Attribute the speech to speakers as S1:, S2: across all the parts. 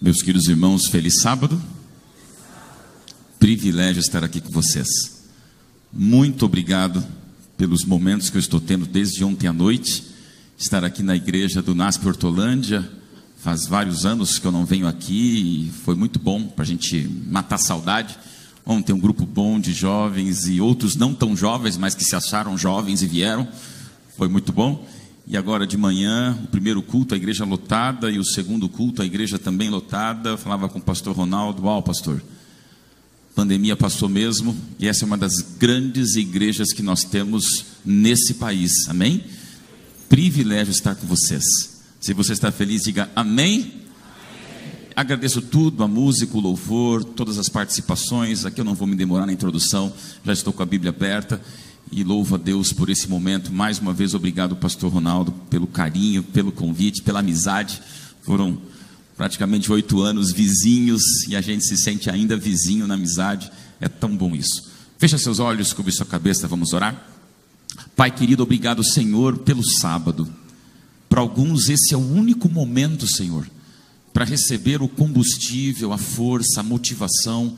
S1: Meus queridos irmãos, feliz sábado. Privilégio estar aqui com vocês. Muito obrigado pelos momentos que eu estou tendo desde ontem à noite. Estar aqui na igreja do NASP Hortolândia. Faz vários anos que eu não venho aqui e foi muito bom para a gente matar a saudade. Ontem um grupo bom de jovens e outros não tão jovens, mas que se acharam jovens e vieram. Foi muito bom. E agora de manhã, o primeiro culto, a igreja lotada, e o segundo culto, a igreja também lotada. Eu falava com o pastor Ronaldo: uau, pastor, pandemia passou mesmo, e essa é uma das grandes igrejas que nós temos nesse país, amém? Privilégio estar com vocês. Se você está feliz, diga amém. Amém. Agradeço tudo, a música, o louvor, todas as participações. Aqui eu não vou me demorar na introdução, já estou com a Bíblia aberta. E louvo a Deus por esse momento. Mais uma vez, obrigado, pastor Ronaldo, pelo carinho, pelo convite, pela amizade. Foram praticamente 8 anos vizinhos e a gente se sente ainda vizinho na amizade. É tão bom isso. Fecha seus olhos, curva sua cabeça, vamos orar. Pai querido, obrigado, Senhor, pelo sábado. Para alguns esse é o único momento, Senhor, para receber o combustível, a força, a motivação,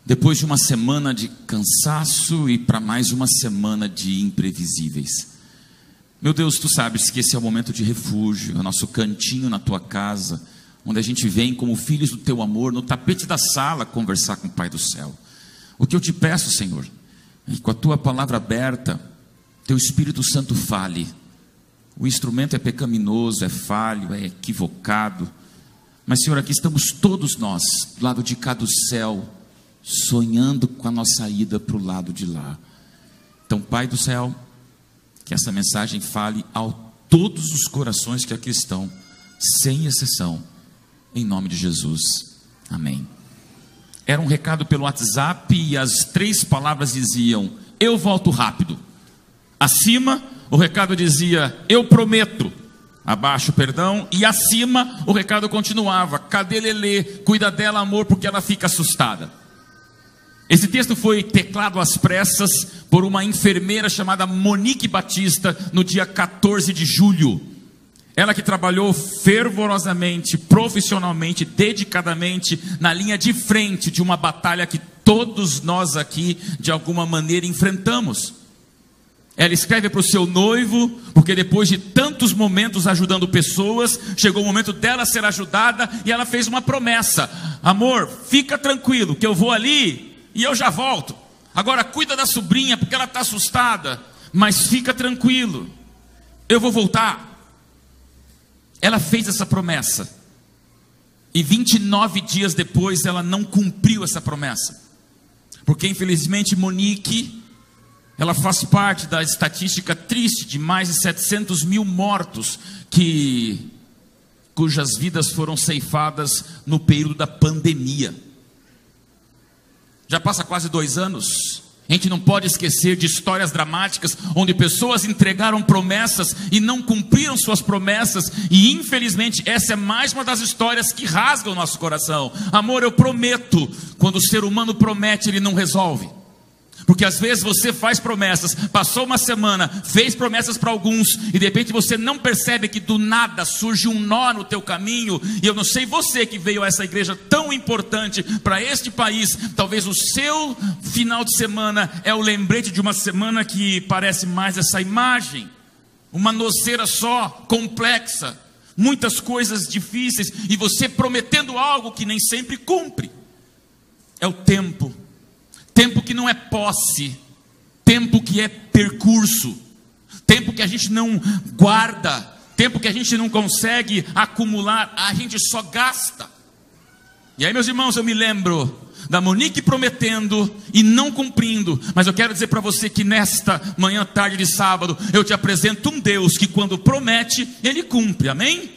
S1: depois de uma semana de cansaço e para mais uma semana de imprevisíveis. Meu Deus, Tu sabes que esse é o momento de refúgio, é o nosso cantinho na Tua casa, onde a gente vem como filhos do Teu amor, no tapete da sala, conversar com o Pai do céu. O que eu te peço, Senhor, é que com a Tua palavra aberta, Teu Espírito Santo fale. O instrumento é pecaminoso, é falho, é equivocado, mas, Senhor, aqui estamos todos nós, do lado de cá do céu, sonhando com a nossa ida para o lado de lá. Então, Pai do céu, que essa mensagem fale a todos os corações que aqui estão, sem exceção, em nome de Jesus, amém. Era um recado pelo WhatsApp e as 3 palavras diziam: eu volto rápido. Acima, o recado dizia: eu prometo. Abaixo, perdão, e acima o recado continuava: cadê Lelê? Cuida dela, amor, porque ela fica assustada. Esse texto foi teclado às pressas por uma enfermeira chamada Monique Batista no dia 14 de julho. Ela que trabalhou fervorosamente, profissionalmente, dedicadamente na linha de frente de uma batalha que todos nós aqui de alguma maneira enfrentamos. Ela escreve para o seu noivo, porque depois de tantos momentos ajudando pessoas, chegou o momento dela ser ajudada e ela fez uma promessa: amor, fica tranquilo que eu vou ali e eu já volto. Agora cuida da sobrinha porque ela está assustada, mas fica tranquilo, eu vou voltar. Ela fez essa promessa e 29 dias depois ela não cumpriu essa promessa, porque infelizmente Monique, ela faz parte da estatística triste de mais de 700 mil mortos cujas vidas foram ceifadas no período da pandemia. Já passa quase 2 anos. A gente não pode esquecer de histórias dramáticas onde pessoas entregaram promessas e não cumpriram suas promessas, e infelizmente essa é mais uma das histórias que rasgam o nosso coração. Amor, eu prometo. Quando o ser humano promete, ele não resolve. Porque às vezes você faz promessas, passou uma semana, fez promessas para alguns, e de repente você não percebe que do nada surge um nó no teu caminho. E eu não sei você que veio a essa igreja tão importante para este país, talvez o seu final de semana é o lembrete de uma semana que parece mais essa imagem, uma noceira só, complexa, muitas coisas difíceis, e você prometendo algo que nem sempre cumpre. É o tempo. Tempo que não é posse, tempo que é percurso, tempo que a gente não guarda, tempo que a gente não consegue acumular, a gente só gasta. E aí, meus irmãos, eu me lembro da Monique prometendo e não cumprindo, mas eu quero dizer para você que nesta manhã, tarde de sábado, eu te apresento um Deus que quando promete, Ele cumpre, amém?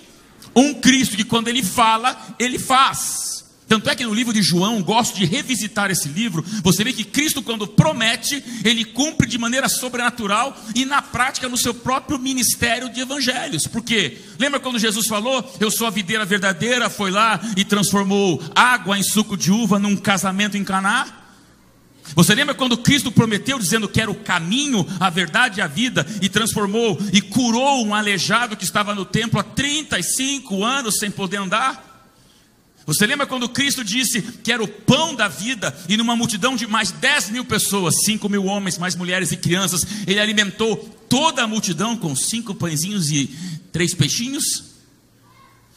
S1: Um Cristo que quando Ele fala, Ele faz. Tanto é que no livro de João, gosto de revisitar esse livro, você vê que Cristo quando promete, Ele cumpre de maneira sobrenatural e na prática no seu próprio ministério de evangelhos. Por quê? Lembra quando Jesus falou: eu sou a videira verdadeira, foi lá e transformou água em suco de uva num casamento em Caná? Você lembra quando Cristo prometeu dizendo que era o caminho, a verdade e a vida, e transformou e curou um aleijado que estava no templo há 35 anos sem poder andar? Você lembra quando Cristo disse que era o pão da vida, e numa multidão de mais 10.000 pessoas, 5.000 homens, mais mulheres e crianças, ele alimentou toda a multidão com 5 pãezinhos e 3 peixinhos?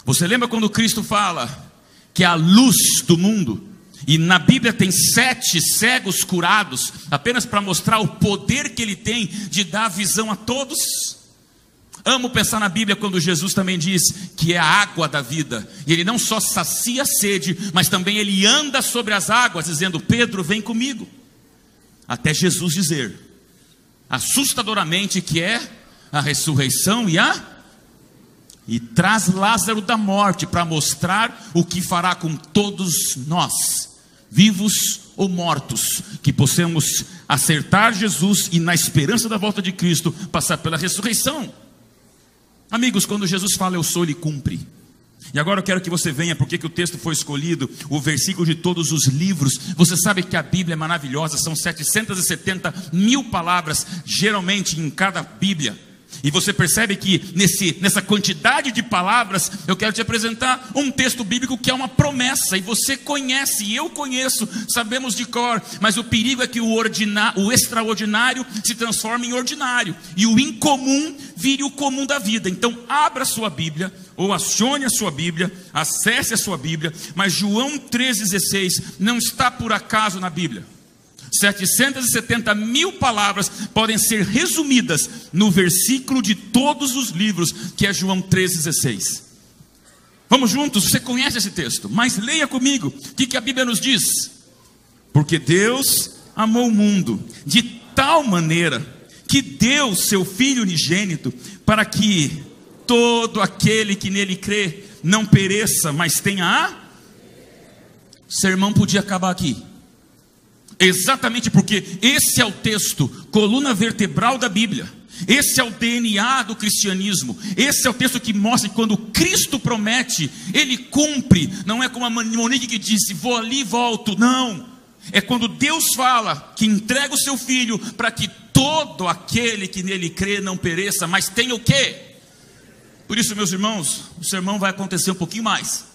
S1: Você lembra quando Cristo fala que é a luz do mundo, e na Bíblia tem 7 cegos curados, apenas para mostrar o poder que ele tem de dar visão a todos? Amo pensar na Bíblia quando Jesus também diz que é a água da vida, e ele não só sacia a sede, mas também ele anda sobre as águas, dizendo: Pedro, vem comigo. Até Jesus dizer, assustadoramente, que é a ressurreição e traz Lázaro da morte, para mostrar o que fará com todos nós, vivos ou mortos, que possamos acertar Jesus e, na esperança da volta de Cristo, passar pela ressurreição. Amigos, quando Jesus fala eu sou, ele cumpre. E agora eu quero que você venha, porque que o texto foi escolhido, o versículo de todos os livros. Você sabe que a Bíblia é maravilhosa, são 770.000 palavras, geralmente em cada Bíblia. E você percebe que nessa quantidade de palavras, eu quero te apresentar um texto bíblico que é uma promessa, e você conhece, e eu conheço, sabemos de cor, mas o perigo é que o extraordinário se transforme em ordinário, e o incomum vire o comum da vida. Então abra a sua Bíblia, ou acione a sua Bíblia, acesse a sua Bíblia, mas João 3,16 não está por acaso na Bíblia. 770.000 palavras podem ser resumidas no versículo de todos os livros, que é João 3,16. Vamos juntos, você conhece esse texto, mas leia comigo, o que a Bíblia nos diz? Porque Deus amou o mundo de tal maneira, que deu seu Filho unigênito, para que todo aquele que nele crê, não pereça, mas tenha O sermão podia acabar aqui. Exatamente porque esse é o texto, coluna vertebral da Bíblia. Esse é o DNA do cristianismo. Esse é o texto que mostra que quando Cristo promete, Ele cumpre. Não é como a Monique que disse, vou ali e volto. Não, é quando Deus fala que entrega o seu Filho, para que todo aquele que nele crê não pereça, mas tenha o quê? Por isso, meus irmãos, o sermão vai acontecer um pouquinho mais.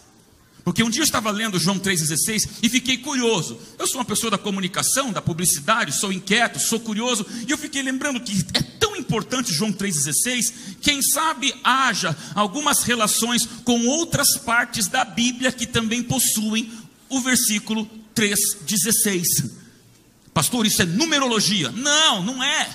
S1: Porque um dia eu estava lendo João 3,16 e fiquei curioso. Eu sou uma pessoa da comunicação, da publicidade, sou inquieto, sou curioso. E eu fiquei lembrando que é tão importante João 3,16, quem sabe haja algumas relações com outras partes da Bíblia que também possuem o versículo 3,16. Pastor, isso é numerologia? Não, não é.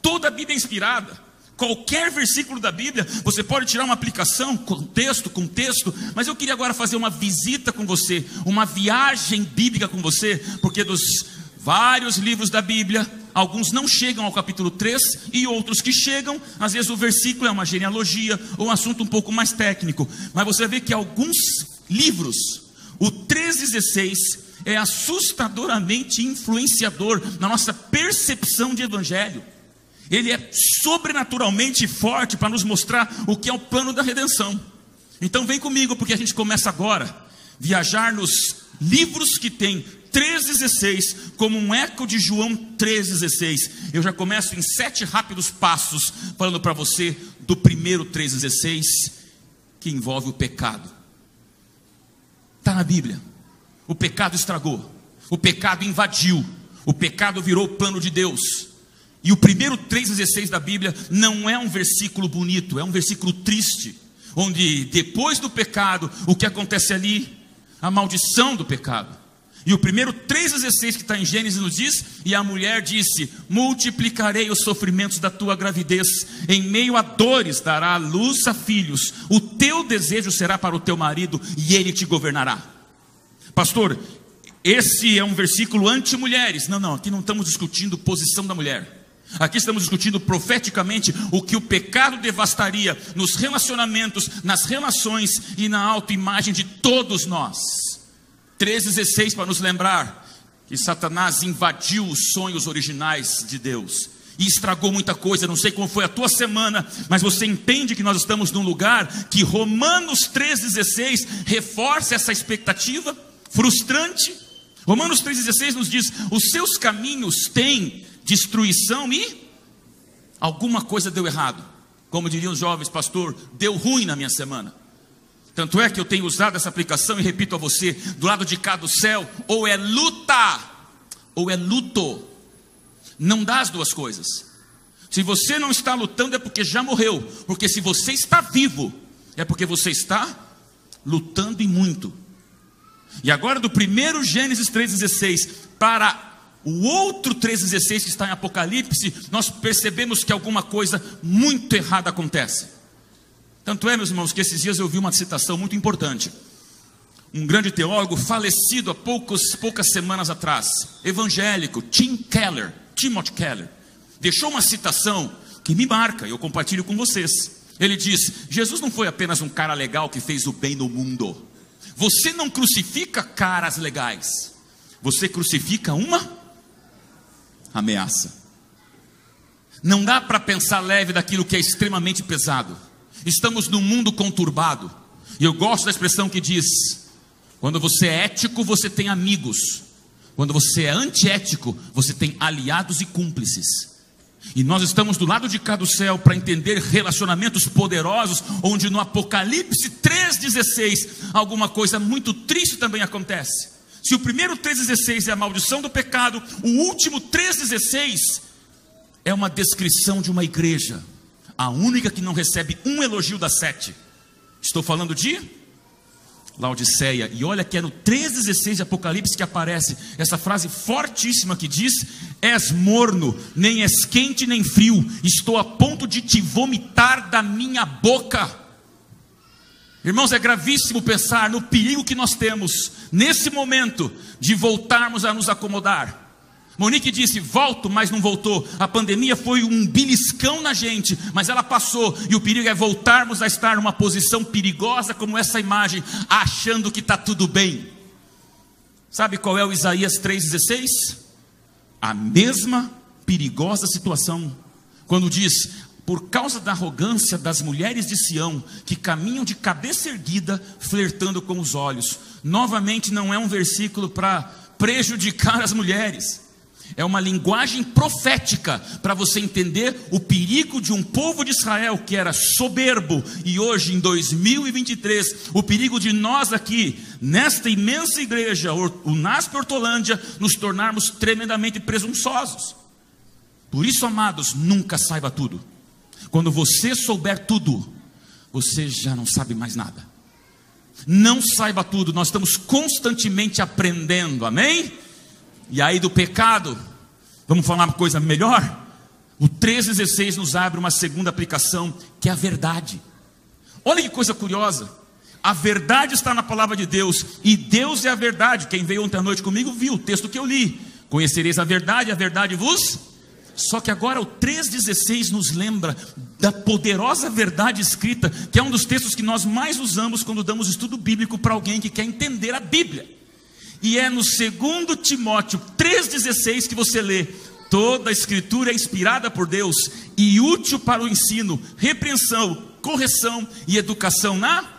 S1: Toda a Bíblia é inspirada. Qualquer versículo da Bíblia, você pode tirar uma aplicação, com texto, mas eu queria agora fazer uma visita com você, uma viagem bíblica com você, porque dos vários livros da Bíblia, alguns não chegam ao capítulo 3, e outros que chegam, às vezes o versículo é uma genealogia, ou um assunto um pouco mais técnico, mas você vê que alguns livros, o 3,16 é assustadoramente influenciador na nossa percepção de evangelho. Ele é sobrenaturalmente forte para nos mostrar o que é o plano da redenção. Então vem comigo, porque a gente começa agora viajar nos livros que tem 3,16 como um eco de João 3,16. Eu já começo em 7 rápidos passos falando para você do primeiro 3,16, que envolve o pecado. Está na Bíblia. O pecado estragou, o pecado invadiu, o pecado virou o plano de Deus. E o primeiro 3,16 da Bíblia não é um versículo bonito, é um versículo triste, onde depois do pecado, o que acontece ali? A maldição do pecado. E o primeiro 3,16 que está em Gênesis nos diz, e a mulher disse, multiplicarei os sofrimentos da tua gravidez, em meio a dores dará luz a filhos, o teu desejo será para o teu marido, e ele te governará. Pastor, esse é um versículo anti-mulheres. Não, aqui não estamos discutindo posição da mulher. Aqui estamos discutindo profeticamente o que o pecado devastaria nos relacionamentos, nas relações e na autoimagem de todos nós. 3,16 para nos lembrar que Satanás invadiu os sonhos originais de Deus e estragou muita coisa. Não sei como foi a tua semana, mas você entende que nós estamos num lugar que Romanos 3,16 reforça essa expectativa frustrante. Romanos 3,16 nos diz, os seus caminhos têm destruição e alguma coisa deu errado. Como diriam os jovens, pastor, deu ruim na minha semana. Tanto é que eu tenho usado essa aplicação e repito a você, do lado de cá do céu, ou é luta, ou é luto. Não dá as duas coisas. Se você não está lutando é porque já morreu. Porque se você está vivo, é porque você está lutando e muito. E agora do primeiro Gênesis 3,16 para o outro 3,16 que está em Apocalipse, nós percebemos que alguma coisa muito errada acontece. Tanto é, meus irmãos, que esses dias eu vi uma citação muito importante. Um grande teólogo falecido há poucas semanas atrás, evangélico, Timothy Keller, deixou uma citação que me marca e eu compartilho com vocês. Ele diz: Jesus não foi apenas um cara legal que fez o bem no mundo. Você não crucifica caras legais, você crucifica uma ameaça. Não dá para pensar leve daquilo que é extremamente pesado. Estamos num mundo conturbado. E eu gosto da expressão que diz: quando você é ético, você tem amigos. Quando você é antiético, você tem aliados e cúmplices. E nós estamos do lado de cá do céu para entender relacionamentos poderosos, onde no Apocalipse 3,16 alguma coisa muito triste também acontece. Se o primeiro 3,16 é a maldição do pecado, o último 3,16 é uma descrição de uma igreja, a única que não recebe um elogio das 7. Estou falando de Laodiceia. E olha que é no 3,16 de Apocalipse que aparece essa frase fortíssima que diz: és morno, nem és quente nem frio, estou a ponto de te vomitar da minha boca. Irmãos, é gravíssimo pensar no perigo que nós temos nesse momento de voltarmos a nos acomodar. Monique disse: volto, mas não voltou. A pandemia foi um beliscão na gente, mas ela passou. E o perigo é voltarmos a estar numa posição perigosa como essa imagem, achando que está tudo bem. Sabe qual é o Isaías 3,16? A mesma perigosa situação, quando diz: por causa da arrogância das mulheres de Sião, que caminham de cabeça erguida, flertando com os olhos. Novamente não é um versículo para prejudicar as mulheres. É uma linguagem profética para você entender o perigo de um povo de Israel que era soberbo. E hoje, em 2023, o perigo de nós aqui, nesta imensa igreja, o NASP Hortolândia, nos tornarmos tremendamente presunçosos. Por isso, amados, nunca saiba tudo. Quando você souber tudo, você já não sabe mais nada. Não saiba tudo, nós estamos constantemente aprendendo, amém? E aí do pecado, vamos falar uma coisa melhor? O 3,16 nos abre uma segunda aplicação, que é a verdade. Olha que coisa curiosa. A verdade está na palavra de Deus, e Deus é a verdade. Quem veio ontem à noite comigo viu o texto que eu li. Conhecereis a verdade vos... Só que agora o 3,16 nos lembra da poderosa verdade escrita, que é um dos textos que nós mais usamos quando damos estudo bíblico para alguém que quer entender a Bíblia. E é no 2 Timóteo 3,16 que você lê: toda a escritura é inspirada por Deus e útil para o ensino, repreensão, correção e educação na...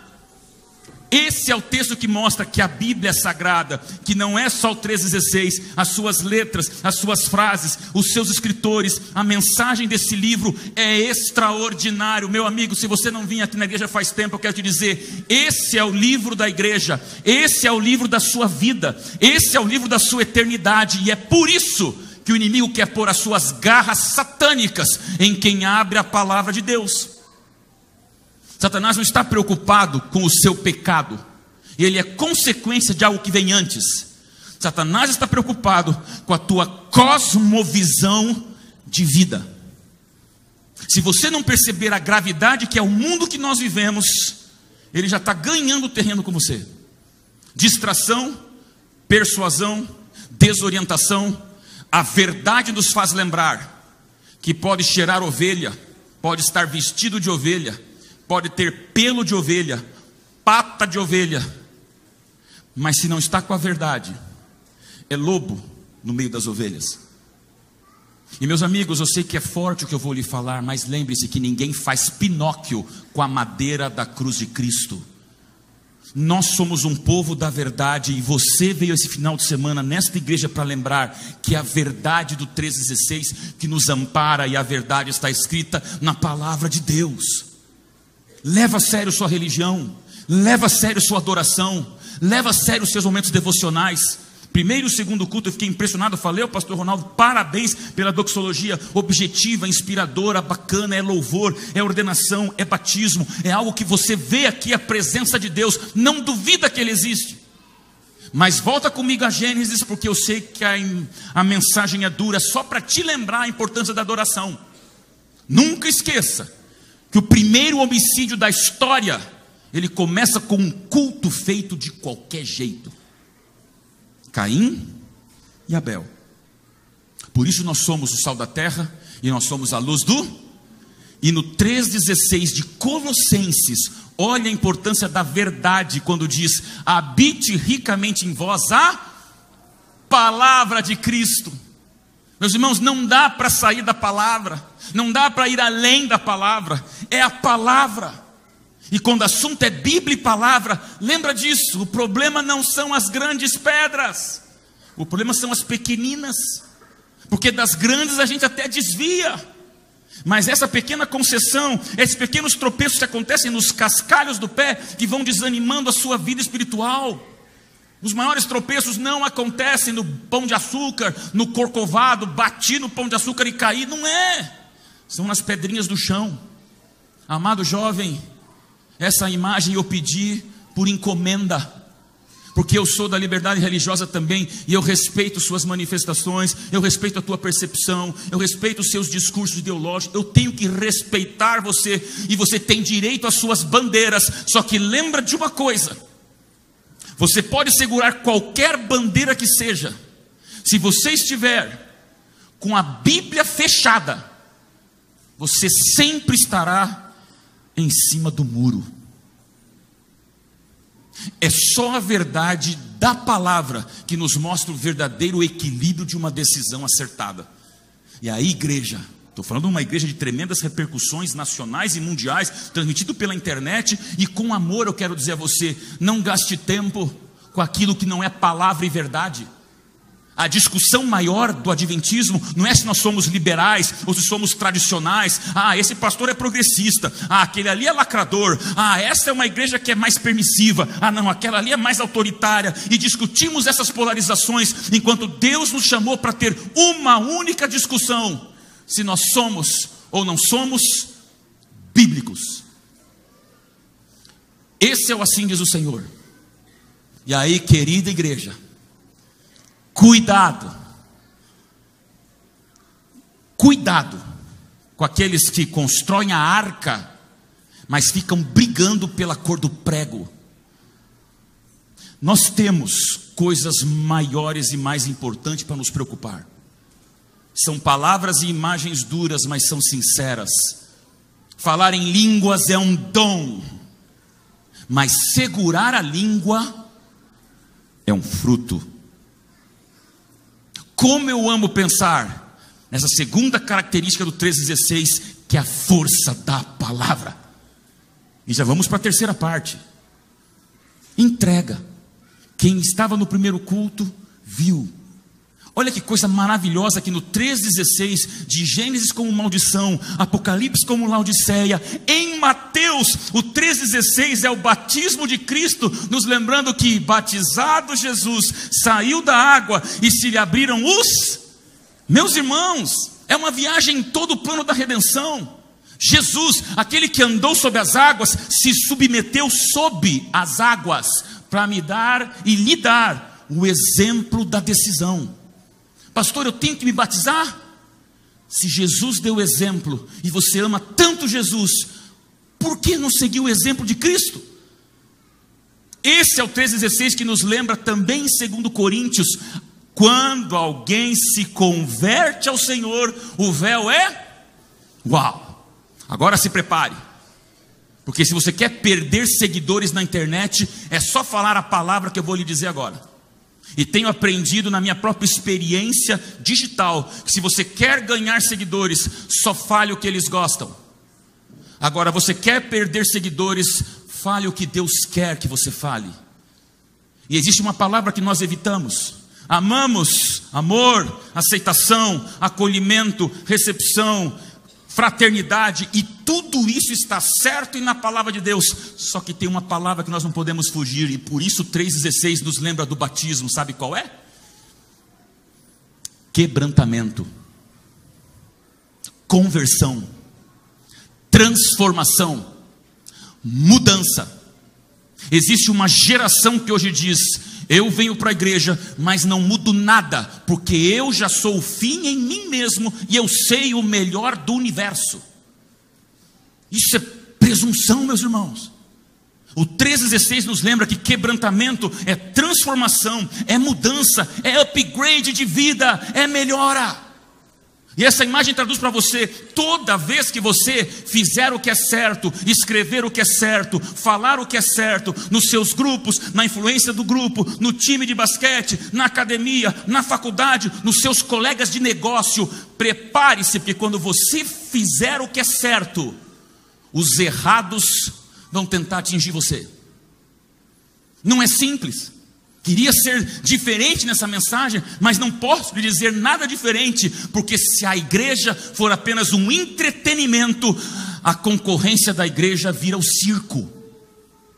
S1: Esse é o texto que mostra que a Bíblia é sagrada, que não é só o 3,16, as suas letras, as suas frases, os seus escritores, a mensagem desse livro é extraordinário. Meu amigo, se você não vinha aqui na igreja faz tempo, eu quero te dizer, esse é o livro da igreja, esse é o livro da sua vida, esse é o livro da sua eternidade, e é por isso que o inimigo quer pôr as suas garras satânicas em quem abre a palavra de Deus. Satanás não está preocupado com o seu pecado, ele é consequência de algo que vem antes. Satanás está preocupado com a tua cosmovisão de vida. Se você não perceber a gravidade que é o mundo que nós vivemos, ele já está ganhando terreno com você. Distração, persuasão, desorientação. A verdade nos faz lembrar que pode cheirar ovelha, pode estar vestido de ovelha, pode ter pelo de ovelha, pata de ovelha, mas se não está com a verdade, é lobo no meio das ovelhas. E meus amigos, eu sei que é forte o que eu vou lhe falar, mas lembre-se que ninguém faz Pinóquio com a madeira da cruz de Cristo. Nós somos um povo da verdade, e você veio esse final de semana nesta igreja para lembrar que a verdade do 3,16 que nos ampara, e a verdade está escrita na palavra de Deus. Leva a sério sua religião, Leva a sério sua adoração. Leva a sério os seus momentos devocionais. Primeiro e segundo culto eu fiquei impressionado. Eu falei ao pastor Ronaldo, parabéns pela doxologia objetiva, inspiradora, bacana. É louvor, é ordenação, é batismo. É algo que você vê aqui, a presença de Deus. Não duvida que Ele existe. Mas volta comigo a Gênesis, porque eu sei que a mensagem é dura, só para te lembrar a importância da adoração. Nunca esqueça que o primeiro homicídio da história, ele começa com um culto feito de qualquer jeito. Caim e Abel. Por isso nós somos o sal da terra e nós somos a luz do... E no 3,16 de Colossenses, olha a importância da verdade quando diz: habite ricamente em vós a palavra de Cristo. Meus irmãos, não dá para sair da palavra, não dá para ir além da palavra, é a palavra. E quando o assunto é Bíblia e palavra, lembra disso, o problema não são as grandes pedras, o problema são as pequeninas, porque das grandes a gente até desvia. Mas essa pequena concessão, esses pequenos tropeços que acontecem nos cascalhos do pé, que vão desanimando a sua vida espiritual. Os maiores tropeços não acontecem no pão de açúcar, no corcovado, bati no pão de açúcar e caí, não é. São nas pedrinhas do chão. Amado jovem, essa imagem eu pedi por encomenda, porque eu sou da liberdade religiosa também, e eu respeito suas manifestações, eu respeito a tua percepção, eu respeito os seus discursos ideológicos, eu tenho que respeitar você, e você tem direito às suas bandeiras. Só que lembra de uma coisa: você pode segurar qualquer bandeira que seja, se você estiver com a Bíblia fechada, você sempre estará em cima do muro. É só a verdade da palavra que nos mostra o verdadeiro equilíbrio de uma decisão acertada. E aí, igreja, estou falando de uma igreja de tremendas repercussões nacionais e mundiais, transmitido pela internet, e com amor eu quero dizer a você: não gaste tempo com aquilo que não é palavra e verdade. A discussão maior do adventismo não é se nós somos liberais ou se somos tradicionais. Ah, esse pastor é progressista. Ah, aquele ali é lacrador. Ah, essa é uma igreja que é mais permissiva. Ah, não, aquela ali é mais autoritária. E discutimos essas polarizações, enquanto Deus nos chamou para ter uma única discussão: se nós somos ou não somos bíblicos. Esse é o assim diz o Senhor. E aí, querida igreja, cuidado com aqueles que constroem a arca, mas ficam brigando pela cor do prego. Nós temos coisas maiores e mais importantes para nos preocupar. São palavras e imagens duras, mas são sinceras. Falar em línguas é um dom, mas segurar a língua é um fruto. Como eu amo pensar nessa segunda característica do 3,16, que é a força da palavra. E já vamos para a terceira parte. Entrega. Quem estava no primeiro culto viu. Olha que coisa maravilhosa que no 3,16, de Gênesis como maldição, Apocalipse como Laodiceia, em Mateus, o 3,16 é o batismo de Cristo, nos lembrando que batizado Jesus, saiu da água e se lhe abriram os... Meus irmãos, é uma viagem em todo o plano da redenção. Jesus, aquele que andou sobre as águas, se submeteu sob as águas, para me dar e lhe dar o exemplo da decisão. Pastor, eu tenho que me batizar? Se Jesus deu exemplo e você ama tanto Jesus, por que não seguir o exemplo de Cristo? Esse é o 3,16 que nos lembra também em 2 Coríntios: quando alguém se converte ao Senhor, o véu é... Uau! Agora se prepare, porque se você quer perder seguidores na internet, é só falar a palavra que eu vou lhe dizer agora. E tenho aprendido na minha própria experiência digital, que se você quer ganhar seguidores, só fale o que eles gostam. Agora, você quer perder seguidores, fale o que Deus quer que você fale. E existe uma palavra que nós evitamos. Amamos, amor, aceitação, acolhimento, recepção, fraternidade, e tudo isso está certo e na palavra de Deus. Só que tem uma palavra que nós não podemos fugir, e por isso 3,16 nos lembra do batismo. Sabe qual é? Quebrantamento, conversão, transformação, mudança. Existe uma geração que hoje diz: eu venho para a igreja, mas não mudo nada, porque eu já sou o fim em mim mesmo, e eu sei o melhor do universo. Isso é presunção, meus irmãos. O 3,16 nos lembra que quebrantamento é transformação, é mudança, é upgrade de vida, é melhora. E essa imagem traduz para você: toda vez que você fizer o que é certo, escrever o que é certo, falar o que é certo, nos seus grupos, na influência do grupo, no time de basquete, na academia, na faculdade, nos seus colegas de negócio, prepare-se, porque quando você fizer o que é certo, os errados vão tentar atingir você. Não é simples. Queria ser diferente nessa mensagem, mas não posso lhe dizer nada diferente, porque se a igreja for apenas um entretenimento, a concorrência da igreja vira o circo.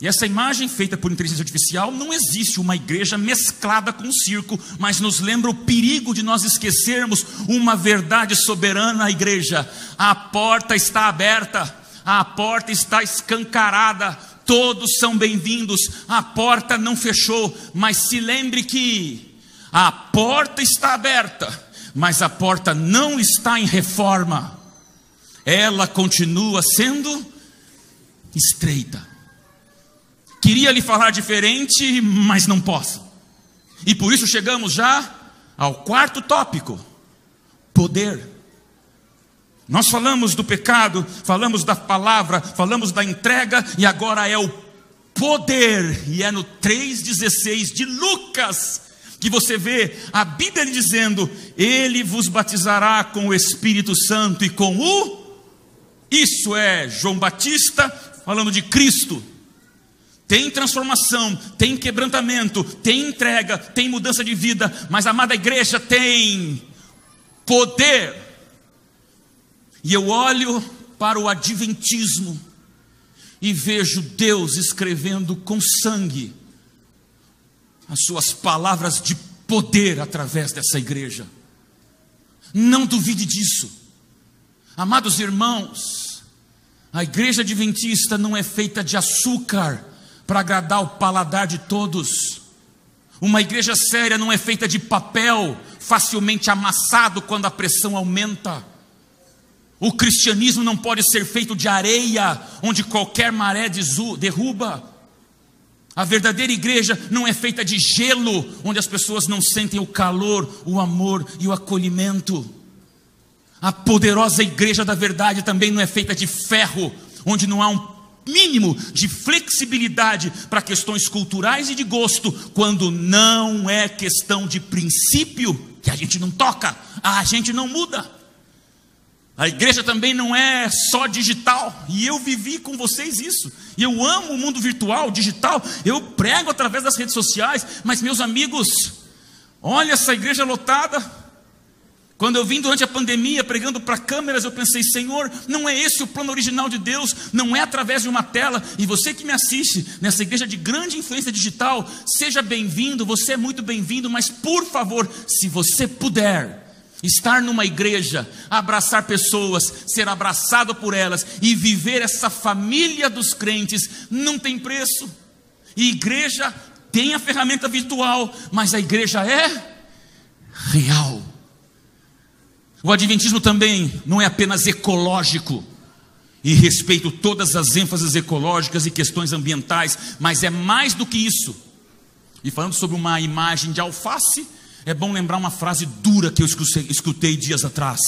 S1: E essa imagem feita por inteligência artificial, não existe uma igreja mesclada com o circo, mas nos lembra o perigo de nós esquecermos uma verdade soberana. A igreja, a porta está aberta, a porta está escancarada, todos são bem-vindos, a porta não fechou. Mas se lembre que a porta está aberta, mas a porta não está em reforma, ela continua sendo estreita. Queria lhe falar diferente, mas não posso. E por isso chegamos já ao quarto tópico: poder. Nós falamos do pecado, falamos da palavra, falamos da entrega, e agora é o poder. E é no 3,16 de Lucas que você vê a Bíblia dizendo: ele vos batizará com o Espírito Santo e com o... Isso é João Batista falando de Cristo. Tem transformação, tem quebrantamento, tem entrega, tem mudança de vida, mas, amada igreja, tem poder. E eu olho para o adventismo e vejo Deus escrevendo com sangue as suas palavras de poder através dessa igreja. Não duvide disso. Amados irmãos, a igreja adventista não é feita de açúcar para agradar o paladar de todos. Uma igreja séria não é feita de papel facilmente amassado quando a pressão aumenta. O cristianismo não pode ser feito de areia, onde qualquer maré derruba. A verdadeira igreja não é feita de gelo, onde as pessoas não sentem o calor, o amor e o acolhimento. A poderosa igreja da verdade também não é feita de ferro, onde não há um mínimo de flexibilidade para questões culturais e de gosto, quando não é questão de princípio, que a gente não toca, a gente não muda. A igreja também não é só digital, e eu vivi com vocês isso, e eu amo o mundo virtual, digital, eu prego através das redes sociais, mas meus amigos, olha essa igreja lotada. Quando eu vim durante a pandemia pregando para câmeras, eu pensei: Senhor, não é esse o plano original de Deus, não é através de uma tela. E você que me assiste nessa igreja de grande influência digital, seja bem-vindo, você é muito bem-vindo, mas por favor, se você puder estar numa igreja, abraçar pessoas, ser abraçado por elas e viver essa família dos crentes, não tem preço. E igreja tem a ferramenta virtual, mas a igreja é real. O adventismo também não é apenas ecológico, e respeito todas as ênfases ecológicas e questões ambientais, mas é mais do que isso. E falando sobre uma imagem de alface, é bom lembrar uma frase dura que eu escutei dias atrás: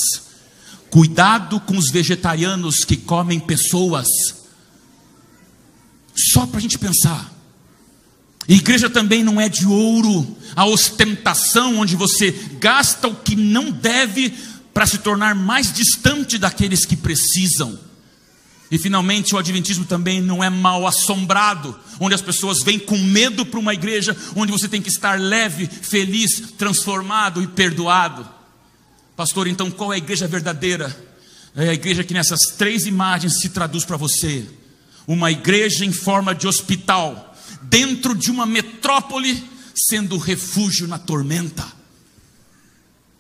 S1: cuidado com os vegetarianos que comem pessoas. Só para a gente pensar. Igreja também não é de ouro, a ostentação onde você gasta o que não deve para se tornar mais distante daqueles que precisam. E finalmente, o adventismo também não é mal assombrado, onde as pessoas vêm com medo para uma igreja onde você tem que estar leve, feliz, transformado e perdoado. Pastor, então qual é a igreja verdadeira? É a igreja que nessas 3 imagens se traduz para você. Uma igreja em forma de hospital, dentro de uma metrópole, sendo refúgio na tormenta.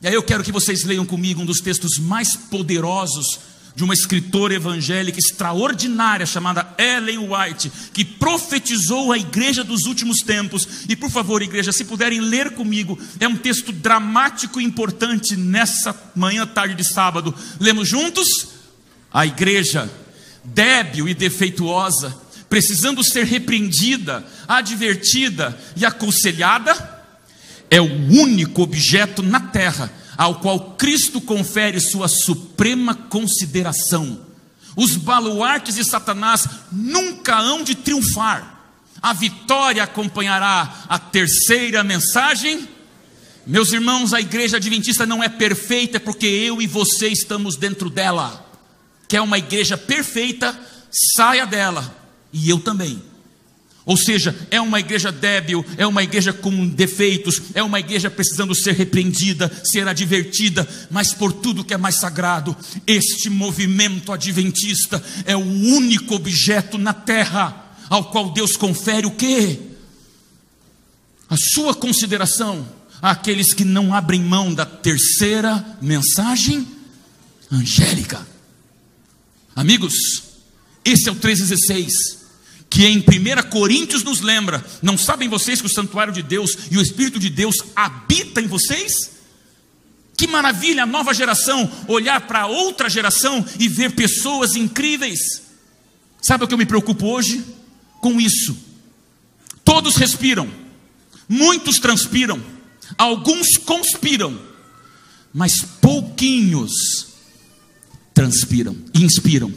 S1: E aí eu quero que vocês leiam comigo um dos textos mais poderosos de uma escritora evangélica extraordinária chamada Ellen White, que profetizou a igreja dos últimos tempos. E por favor, igreja, se puderem ler comigo, é um texto dramático e importante nessa manhã, tarde de sábado. Lemos juntos? A igreja débil e defeituosa, precisando ser repreendida, advertida e aconselhada, é o único objeto na terra ao qual Cristo confere sua suprema consideração. Os baluartes de Satanás nunca hão de triunfar. A vitória acompanhará a terceira mensagem. Meus irmãos, a igreja adventista não é perfeita porque eu e você estamos dentro dela. Quer uma igreja perfeita? Saia dela. E eu também. Ou seja, é uma igreja débil, é uma igreja com defeitos, é uma igreja precisando ser repreendida, ser advertida, mas por tudo que é mais sagrado, este movimento adventista é o único objeto na terra ao qual Deus confere o quê? A sua consideração àqueles que não abrem mão da terceira mensagem angélica. Amigos, esse é o 3,16. Que em 1 Coríntios nos lembra, não sabem vocês que o santuário de Deus e o Espírito de Deus habita em vocês? Que maravilha a nova geração olhar para outra geração e ver pessoas incríveis. Sabe o que eu me preocupo hoje? Com isso. Todos respiram, muitos transpiram, alguns conspiram, mas pouquinhos inspiram.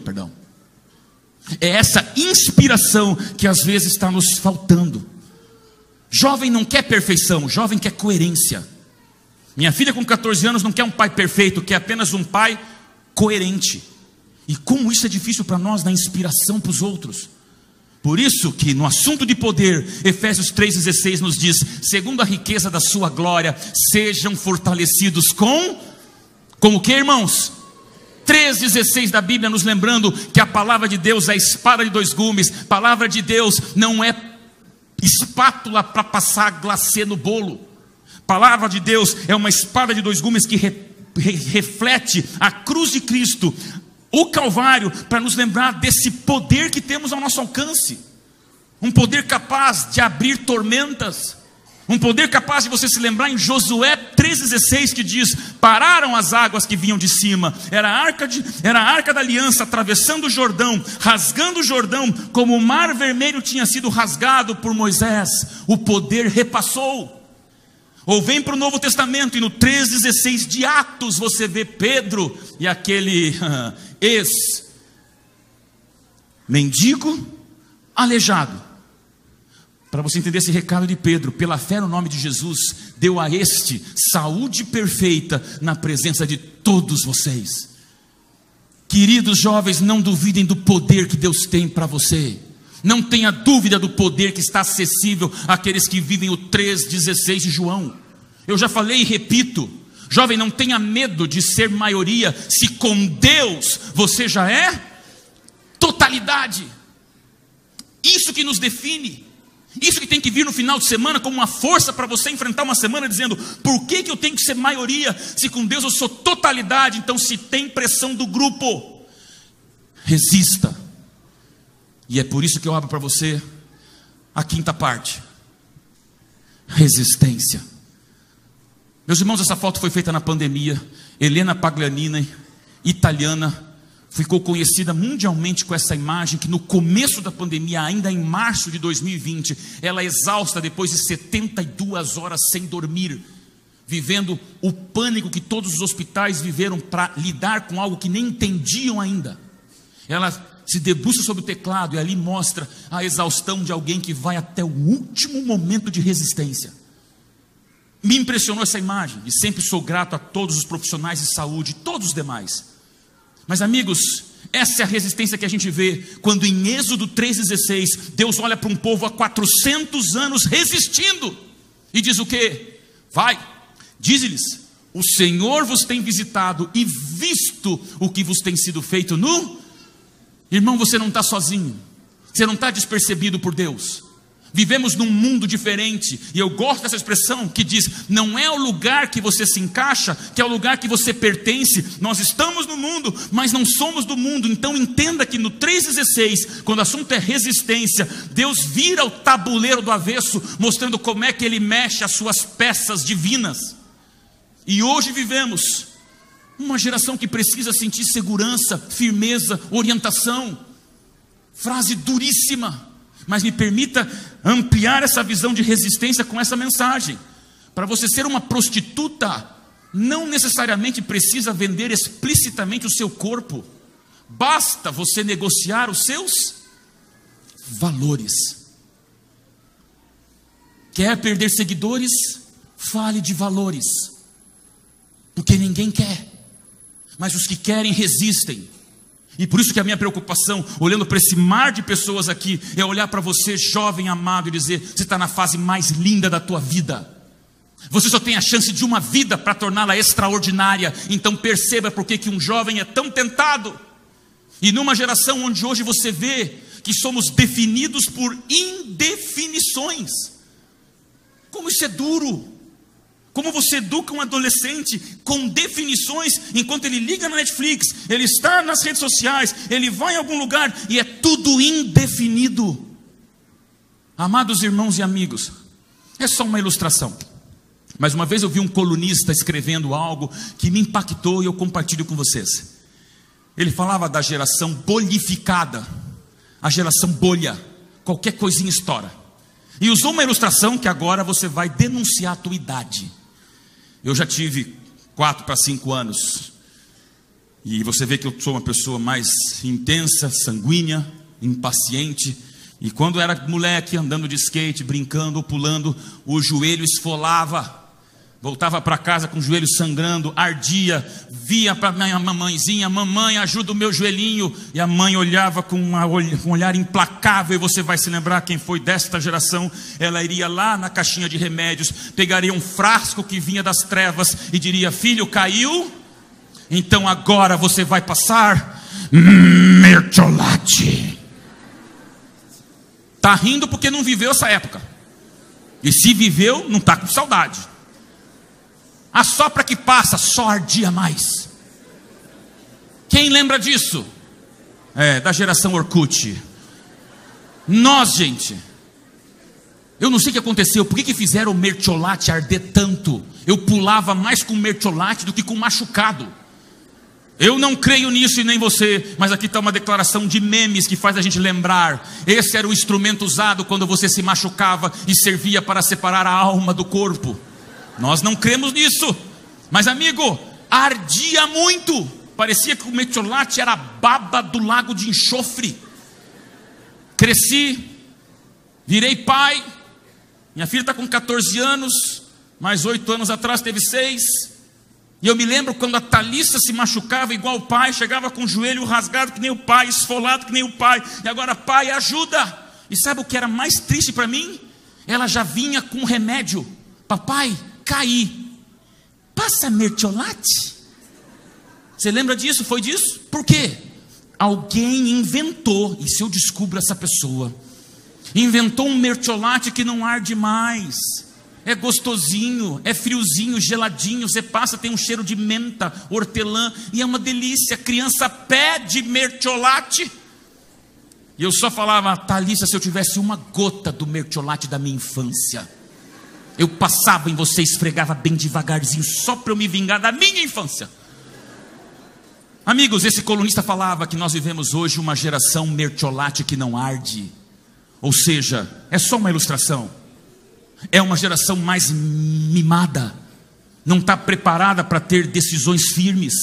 S1: É essa inspiração que às vezes está nos faltando. Jovem não quer perfeição, jovem quer coerência. Minha filha com 14 anos não quer um pai perfeito, quer apenas um pai coerente. E como isso é difícil para nós na inspiração para os outros. Por isso que no assunto de poder, Efésios 3,16 nos diz: segundo a riqueza da sua glória, sejam fortalecidos com o que, irmãos? 3,16 da Bíblia nos lembrando que a palavra de Deus é a espada de 2 gumes. Palavra de Deus não é espátula para passar glacê no bolo. Palavra de Deus é uma espada de 2 gumes que reflete a cruz de Cristo, o Calvário, para nos lembrar desse poder que temos ao nosso alcance. Um poder capaz de abrir tormentas. Um poder capaz de você se lembrar em Josué 3,16 que diz: pararam as águas que vinham de cima. Era a arca da aliança atravessando o Jordão, rasgando o Jordão, como o mar vermelho tinha sido rasgado por Moisés. O poder repassou. Ou vem para o Novo Testamento e no 3,16 de Atos você vê Pedro e aquele ex-mendigo aleijado. Para você entender esse recado de Pedro, pela fé no nome de Jesus, deu a este saúde perfeita na presença de todos vocês. Queridos jovens, não duvidem do poder que Deus tem para você. Não tenha dúvida do poder que está acessível àqueles que vivem o 3,16 de João. Eu já falei e repito, jovem, não tenha medo de ser maioria, se com Deus você já é totalidade. Isso que nos define. Isso que tem que vir no final de semana como uma força para você enfrentar uma semana dizendo: por que eu tenho que ser maioria, se com Deus eu sou totalidade? Então, se tem pressão do grupo, resista. E é por isso que eu abro para você a quinta parte: resistência. Meus irmãos, essa foto foi feita na pandemia. Helena Paglianini, italiana, ficou conhecida mundialmente com essa imagem que no começo da pandemia, ainda em março de 2020, ela exausta depois de 72 horas sem dormir, vivendo o pânico que todos os hospitais viveram para lidar com algo que nem entendiam ainda. Ela se debruça sobre o teclado e ali mostra a exaustão de alguém que vai até o último momento de resistência. Me impressionou essa imagem e sempre sou grato a todos os profissionais de saúde, todos os demais. Mas amigos, essa é a resistência que a gente vê quando em Êxodo 3,16 Deus olha para um povo há 400 anos resistindo e diz o quê? Vai, diz-lhes: o Senhor vos tem visitado e visto o que vos tem sido feito no... Irmão, você não está sozinho, você não está despercebido por Deus. Vivemos num mundo diferente, e eu gosto dessa expressão que diz, não é o lugar que você se encaixa, que é o lugar que você pertence. Nós estamos no mundo, mas não somos do mundo. Então entenda que no 3,16, quando o assunto é resistência, Deus vira o tabuleiro do avesso, mostrando como é que Ele mexe as suas peças divinas. E hoje vivemos uma geração que precisa sentir segurança, firmeza, orientação. Frase duríssima, mas me permita ampliar essa visão de resistência com essa mensagem. Para você ser uma prostituta, não necessariamente precisa vender explicitamente o seu corpo. Basta você negociar os seus valores. Quer perder seguidores? Fale de valores. Porque ninguém quer, mas os que querem resistem. E por isso que a minha preocupação, olhando para esse mar de pessoas aqui, é olhar para você, jovem amado, e dizer, você está na fase mais linda da tua vida. Você só tem a chance de uma vida para torná-la extraordinária. Então perceba por que um jovem é tão tentado. E numa geração onde hoje você vê que somos definidos por indefinições. Como isso é duro. Como você educa um adolescente com definições, enquanto ele liga na Netflix, ele está nas redes sociais, ele vai em algum lugar e é tudo indefinido. Amados irmãos e amigos, é só uma ilustração. Mas uma vez eu vi um colunista escrevendo algo que me impactou e eu compartilho com vocês. Ele falava da geração bolificada, a geração bolha, qualquer coisinha estoura. E usou uma ilustração que agora você vai denunciar a tua idade. Eu já tive 4 para 5 anos. E você vê que eu sou uma pessoa mais intensa, sanguínea, impaciente. E quando era moleque, andando de skate, brincando ou pulando, o joelho esfolava. Voltava para casa com o joelho sangrando, ardia. Via para minha mamãezinha, mamãe, ajuda o meu joelhinho. E a mãe olhava com um olhar implacável. E você vai se lembrar quem foi desta geração. Ela iria lá na caixinha de remédios, pegaria um frasco que vinha das trevas e diria, filho, caiu? Então agora você vai passar mertiolate. Está rindo porque não viveu essa época. E se viveu, não está com saudade. Assopra que passa, só ardia mais. Quem lembra disso? É, da geração Orkut. Nós, gente, eu não sei o que aconteceu. Por que fizeram o mertiolate arder tanto? Eu pulava mais com mertiolate do que com machucado. Eu não creio nisso e nem você, mas aqui está uma declaração de memes que faz a gente lembrar. Esse era o instrumento usado quando você se machucava e servia para separar a alma do corpo. Nós não cremos nisso. Mas amigo, ardia muito. Parecia que o mertiolate era a baba do lago de enxofre. Cresci, virei pai. Minha filha está com 14 anos, mais 8 anos atrás teve 6. E eu me lembro quando a Thalissa se machucava igual o pai, chegava com o joelho rasgado que nem o pai, esfolado que nem o pai. E agora, pai, ajuda. E sabe o que era mais triste para mim? Ela já vinha com remédio. Papai, caí. Passa mertiolate. Você lembra disso? Foi disso? Por quê? Alguém inventou, e se eu descubro essa pessoa, inventou um mertiolate que não arde mais. É gostosinho, é friozinho, geladinho. Você passa, tem um cheiro de menta, hortelã, e é uma delícia. Criança pede mertiolate. E eu só falava, Thalissa, se eu tivesse uma gota do mertiolate da minha infância, eu passava em você, esfregava bem devagarzinho, só para eu me vingar da minha infância. Amigos, esse colunista falava que nós vivemos hoje uma geração mertiolate que não arde. Ou seja, é só uma ilustração. É uma geração mais mimada. Não está preparada para ter decisões firmes.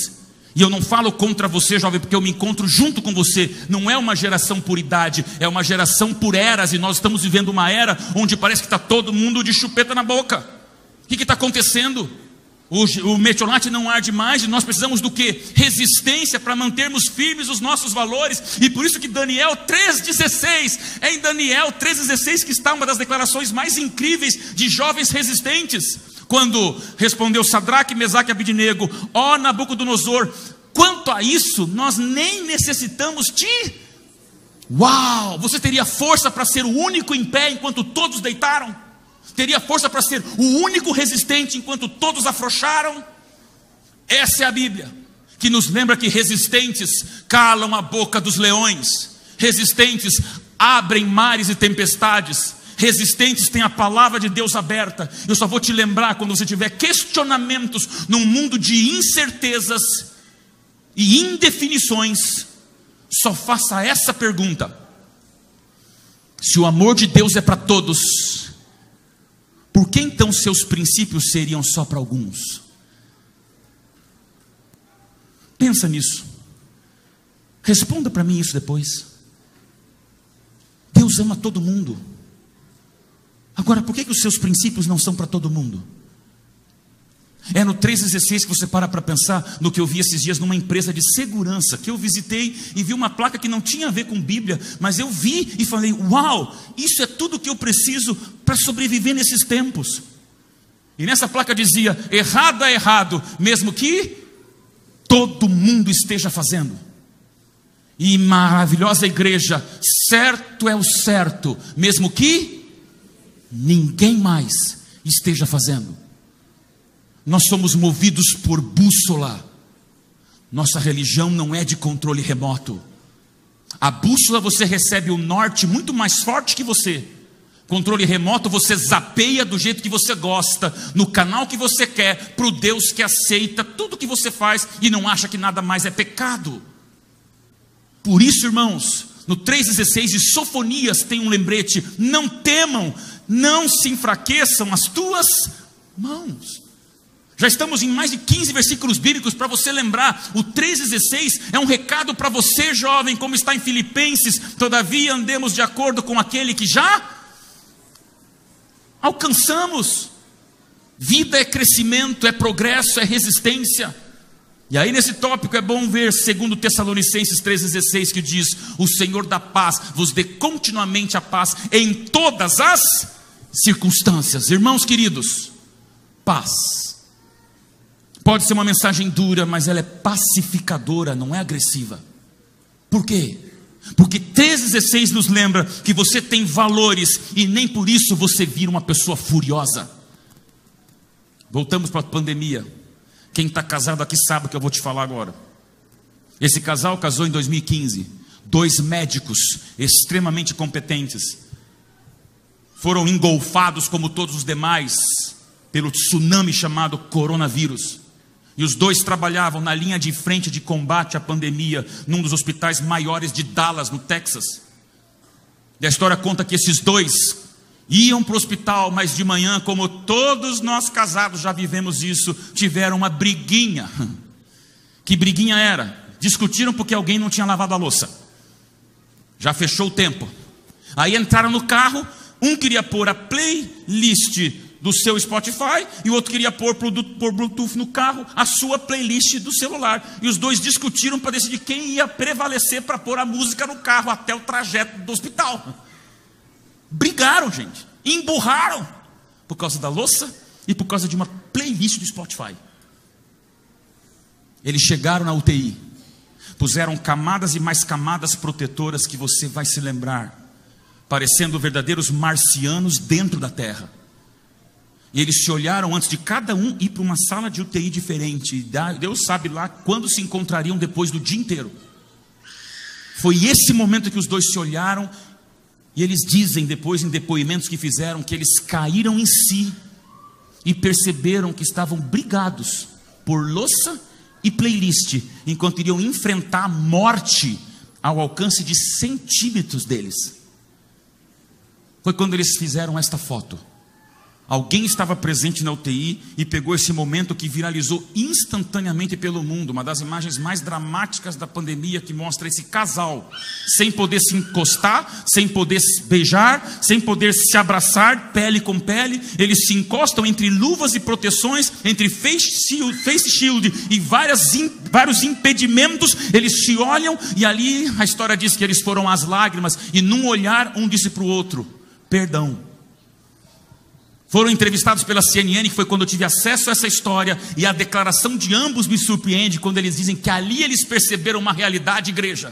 S1: E eu não falo contra você, jovem, porque eu me encontro junto com você. Não é uma geração por idade, é uma geração por eras. E nós estamos vivendo uma era onde parece que está todo mundo de chupeta na boca. O que está acontecendo? O mertiolate não arde mais. E nós precisamos do quê? Resistência para mantermos firmes os nossos valores. E por isso que Daniel 3,16, é em Daniel 3,16 que está uma das declarações mais incríveis de jovens resistentes. quando respondeu Sadraque, Mesaque e Abidnego: ó Nabucodonosor, quanto a isso, nós nem necessitamos te... Uau! Você teria força para ser o único em pé enquanto todos deitaram? Teria força para ser o único resistente enquanto todos afrouxaram? Essa é a Bíblia, que nos lembra que resistentes calam a boca dos leões, resistentes abrem mares e tempestades, resistentes têm a palavra de Deus aberta. Eu só vou te lembrar quando você tiver questionamentos num mundo de incertezas e indefinições, só faça essa pergunta: se o amor de Deus é para todos, por que então seus princípios seriam só para alguns? Pensa nisso. Responda para mim isso depois. Deus ama todo mundo. Agora, por que os seus princípios não são para todo mundo? É no 3,16 que você para pensar no que eu vi esses dias numa empresa de segurança, que eu visitei e vi uma placa que não tinha a ver com Bíblia, mas eu vi e falei: uau, isso é tudo que eu preciso para sobreviver nesses tempos. E nessa placa dizia: errado é errado, mesmo que todo mundo esteja fazendo. E maravilhosa igreja, certo é o certo, mesmo que ninguém mais esteja fazendo. Nós somos movidos por bússola. Nossa religião não é de controle remoto. A bússola, você recebe o norte muito mais forte que você. Controle remoto, você zapeia do jeito que você gosta, no canal que você quer, para o Deus que aceita tudo que você faz e não acha que nada mais é pecado. Por isso, irmãos, no 3,16 de Sofonias tem um lembrete: não temam, não se enfraqueçam as tuas mãos. Já estamos em mais de 15 versículos bíblicos para você lembrar. O 3,16 é um recado para você, jovem, como está em Filipenses: todavia andemos de acordo com aquele que já alcançamos. Vida é crescimento, é progresso, é resistência. E aí nesse tópico é bom ver 2 Tessalonicenses 3,16, que diz: o Senhor da paz vos dê continuamente a paz em todas as circunstâncias. Irmãos queridos, paz pode ser uma mensagem dura, mas ela é pacificadora, não é agressiva. Por quê? Porque 3,16 nos lembra que você tem valores e nem por isso você vira uma pessoa furiosa. Voltamos para a pandemia. Quem está casado aqui sabe o que eu vou te falar agora. Esse casal casou em 2015. 2 médicos extremamente competentes foram engolfados, como todos os demais, pelo tsunami chamado coronavírus. E os 2 trabalhavam na linha de frente de combate à pandemia, num dos hospitais maiores de Dallas, no Texas. E a história conta que esses 2 iam para o hospital, mas de manhã, como todos nós casados já vivemos isso, tiveram uma briguinha. Que briguinha era? Discutiram porque alguém não tinha lavado a louça. Já fechou o tempo. Aí entraram no carro, um queria pôr a playlist do seu Spotify e o outro queria pôr por Bluetooth no carro a sua playlist do celular. E os 2 discutiram para decidir quem ia prevalecer para pôr a música no carro até o trajeto do hospital. Brigaram, gente, emburraram por causa da louça e por causa de uma playlist do Spotify. Eles chegaram na UTI, puseram camadas e mais camadas protetoras que você vai se lembrar, parecendo verdadeiros marcianos dentro da terra. E eles se olharam antes de cada um ir para uma sala de UTI diferente. Deus sabe lá quando se encontrariam depois do dia inteiro. Foi esse momento que os 2 se olharam. E eles dizem depois, em depoimentos que fizeram, que eles caíram em si e perceberam que estavam brigados por louça e playlist, enquanto iriam enfrentar a morte ao alcance de centímetros deles. Foi quando eles fizeram esta foto. Alguém estava presente na UTI e pegou esse momento que viralizou instantaneamente pelo mundo. Uma das imagens mais dramáticas da pandemia, que mostra esse casal sem poder se encostar, sem poder se beijar, sem poder se abraçar pele com pele. Eles se encostam entre luvas e proteções, entre face shield e vários impedimentos. Eles se olham e ali a história diz que eles foram às lágrimas e num olhar um disse para o outro: perdão. Foram entrevistados pela CNN, que foi quando eu tive acesso a essa história, e a declaração de ambos me surpreende quando eles dizem que ali eles perceberam uma realidade, igreja.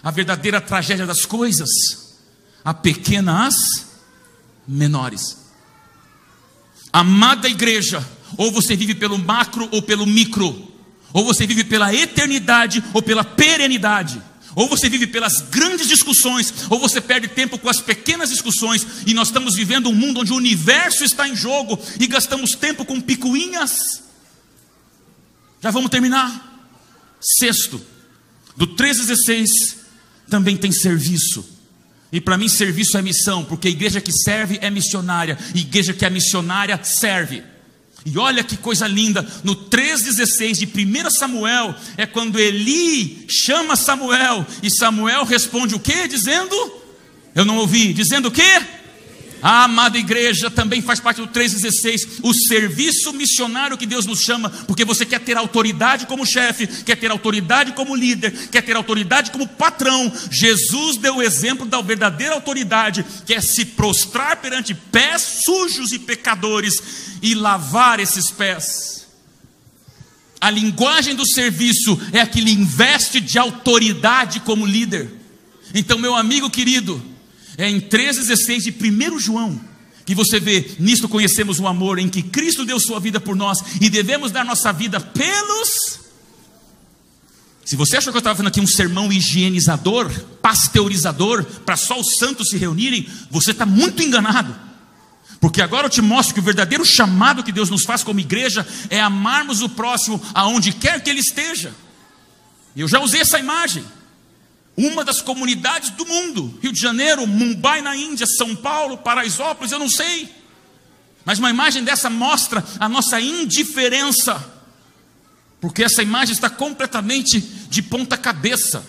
S1: A verdadeira tragédia das coisas, a pequena as menores. Amada igreja, ou você vive pelo macro ou pelo micro, ou você vive pela eternidade ou pela perenidade. Ou você vive pelas grandes discussões, ou você perde tempo com as pequenas discussões. E nós estamos vivendo um mundo onde o universo está em jogo e gastamos tempo com picuinhas. Já vamos terminar. Sexto, do 13:16 também tem serviço. E para mim serviço é missão, porque a igreja que serve é missionária, e a igreja que é missionária serve. E olha que coisa linda, no 3:16 de 1 Samuel, é quando Eli chama Samuel, e Samuel responde o quê? Dizendo, eu não ouvi, dizendo o quê? A amada igreja também faz parte do 3:16, o serviço missionário que Deus nos chama, porque você quer ter autoridade como chefe, quer ter autoridade como líder, quer ter autoridade como patrão. Jesus deu o exemplo da verdadeira autoridade, que é se prostrar perante pés sujos e pecadores e lavar esses pés. A linguagem do serviço é a que lhe investe de autoridade como líder. Então, meu amigo querido, é em 3:16 de 1 João que você vê, nisto conhecemos o amor, em que Cristo deu sua vida por nós, e devemos dar nossa vida pelos... Se você achou que eu estava fazendo aqui um sermão higienizador, pasteurizador, para só os santos se reunirem, você está muito enganado. Porque agora eu te mostro que o verdadeiro chamado que Deus nos faz como igreja é amarmos o próximo aonde quer que ele esteja. E eu já usei essa imagem. Uma das comunidades do mundo, Rio de Janeiro, Mumbai na Índia, São Paulo, Paraisópolis, eu não sei. Mas uma imagem dessa mostra a nossa indiferença. Porque essa imagem está completamente de ponta cabeça.